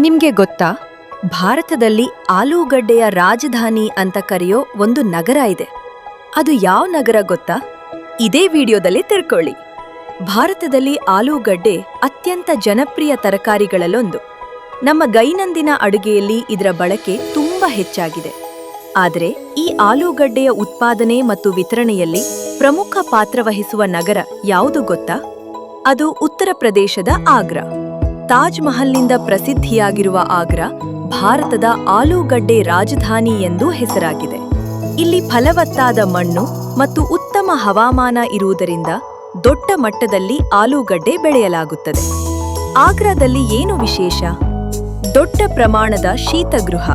ನಿಮ್ಗೆ ಗೊತ್ತಾ, ಭಾರತದಲ್ಲಿ ಆಲೂಗಡ್ಡೆಯ ರಾಜಧಾನಿ ಅಂತ ಕರೆಯೋ ಒಂದು ನಗರ ಇದೆ. ಅದು ಯಾವ ನಗರ ಗೊತ್ತಾ? ಇದೇ ವಿಡಿಯೋದಲ್ಲಿ ತಿಳ್ಕೊಳ್ಳಿ. ಭಾರತದಲ್ಲಿ ಆಲೂಗಡ್ಡೆ ಅತ್ಯಂತ ಜನಪ್ರಿಯ ತರಕಾರಿಗಳಲ್ಲೊಂದು. ನಮ್ಮ ದೈನಂದಿನ ಅಡುಗೆಯಲ್ಲಿ ಇದರ ಬಳಕೆ ತುಂಬಾ ಹೆಚ್ಚಾಗಿದೆ. ಆದರೆ ಈ ಆಲೂಗಡ್ಡೆಯ ಉತ್ಪಾದನೆ ಮತ್ತು ವಿತರಣೆಯಲ್ಲಿ ಪ್ರಮುಖ ಪಾತ್ರ ವಹಿಸುವ ನಗರ ಯಾವುದು ಗೊತ್ತಾ? ಅದು ಉತ್ತರ ಪ್ರದೇಶದ ಆಗ್ರಾ. ತಾಜ್ ಮಹಲ್ನಿಂದ ಪ್ರಸಿದ್ಧಿಯಾಗಿರುವ ಆಗ್ರಾ ಭಾರತದ ಆಲೂಗಡ್ಡೆ ರಾಜಧಾನಿ ಎಂದೂ ಹೆಸರಾಗಿದೆ. ಇಲ್ಲಿ ಫಲವತ್ತಾದ ಮಣ್ಣು ಮತ್ತು ಉತ್ತಮ ಹವಾಮಾನ ಇರುವುದರಿಂದ ದೊಡ್ಡ ಮಟ್ಟದಲ್ಲಿ ಆಲೂಗಡ್ಡೆ ಬೆಳೆಯಲಾಗುತ್ತದೆ. ಆಗ್ರಾದಲ್ಲಿ ಏನು ವಿಶೇಷ? ದೊಡ್ಡ ಪ್ರಮಾಣದ ಶೀತಗೃಹ,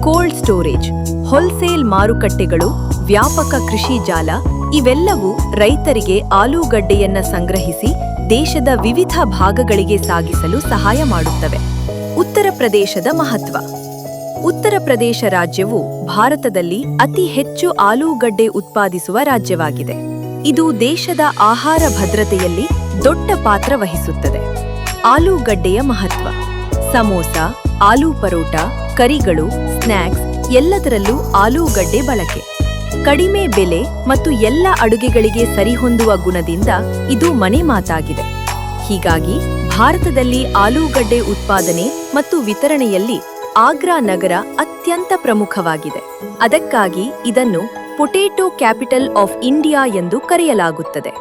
ಕೋಲ್ಡ್ ಸ್ಟೋರೇಜ್, ಹೋಲ್ಸೇಲ್ ಮಾರುಕಟ್ಟೆಗಳು, ವ್ಯಾಪಕ ಕೃಷಿ ಜಾಲ ಇವೆಲ್ಲವೂ ರೈತರಿಗೆ ಆಲೂಗಡ್ಡೆಯನ್ನ ಸಂಗ್ರಹಿಸಿ ದೇಶದ ವಿವಿಧ ಭಾಗಗಳಿಗೆ ಸಾಗಿಸಲು ಸಹಾಯ ಮಾಡುತ್ತವೆ. ಉತ್ತರ ಪ್ರದೇಶದ ಮಹತ್ವ. ಉತ್ತರ ಪ್ರದೇಶ ರಾಜ್ಯವು ಭಾರತದಲ್ಲಿ ಅತಿ ಹೆಚ್ಚು ಆಲೂಗಡ್ಡೆ ಉತ್ಪಾದಿಸುವ ರಾಜ್ಯವಾಗಿದೆ. ಇದು ದೇಶದ ಆಹಾರ ಭದ್ರತೆಯಲ್ಲಿ ದೊಡ್ಡ ಪಾತ್ರ ವಹಿಸುತ್ತದೆ. ಆಲೂಗಡ್ಡೆಯ ಮಹತ್ವ. ಸಮೋಸ, ಆಲೂ ಪರೋಟ, ಕರಿಗಳು, ಸ್ನ್ಯಾಕ್ಸ್ ಎಲ್ಲದರಲ್ಲೂ ಆಲೂಗಡ್ಡೆ ಬಳಕೆ. ಕಡಿಮೆ ಬೆಲೆ ಮತ್ತು ಎಲ್ಲ ಅಡುಗೆಗಳಿಗೆ ಸರಿಹೊಂದುವ ಗುಣದಿಂದ ಇದು ಮನೆ ಮಾತಾಗಿದೆ. ಹೀಗಾಗಿ ಭಾರತದಲ್ಲಿ ಆಲೂಗಡ್ಡೆ ಉತ್ಪಾದನೆ ಮತ್ತು ವಿತರಣೆಯಲ್ಲಿ ಆಗ್ರಾ ನಗರ ಅತ್ಯಂತ ಪ್ರಮುಖವಾಗಿದೆ. ಅದಕ್ಕಾಗಿ ಇದನ್ನು ಪೊಟೇಟೊ ಕ್ಯಾಪಿಟಲ್ ಆಫ್ ಇಂಡಿಯಾ ಎಂದು ಕರೆಯಲಾಗುತ್ತದೆ.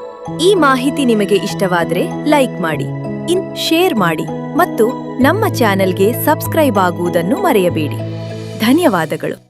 ಈ ಮಾಹಿತಿ ನಿಮಗೆ ಇಷ್ಟವಾದರೆ ಲೈಕ್ ಮಾಡಿ, ಶೇರ್ ಮಾಡಿ ಮತ್ತು ನಮ್ಮ ಚಾನೆಲ್ಗೆ ಸಬ್ಸ್ಕ್ರೈಬ್ ಆಗುವುದನ್ನು ಮರೆಯಬೇಡಿ. ಧನ್ಯವಾದಗಳು.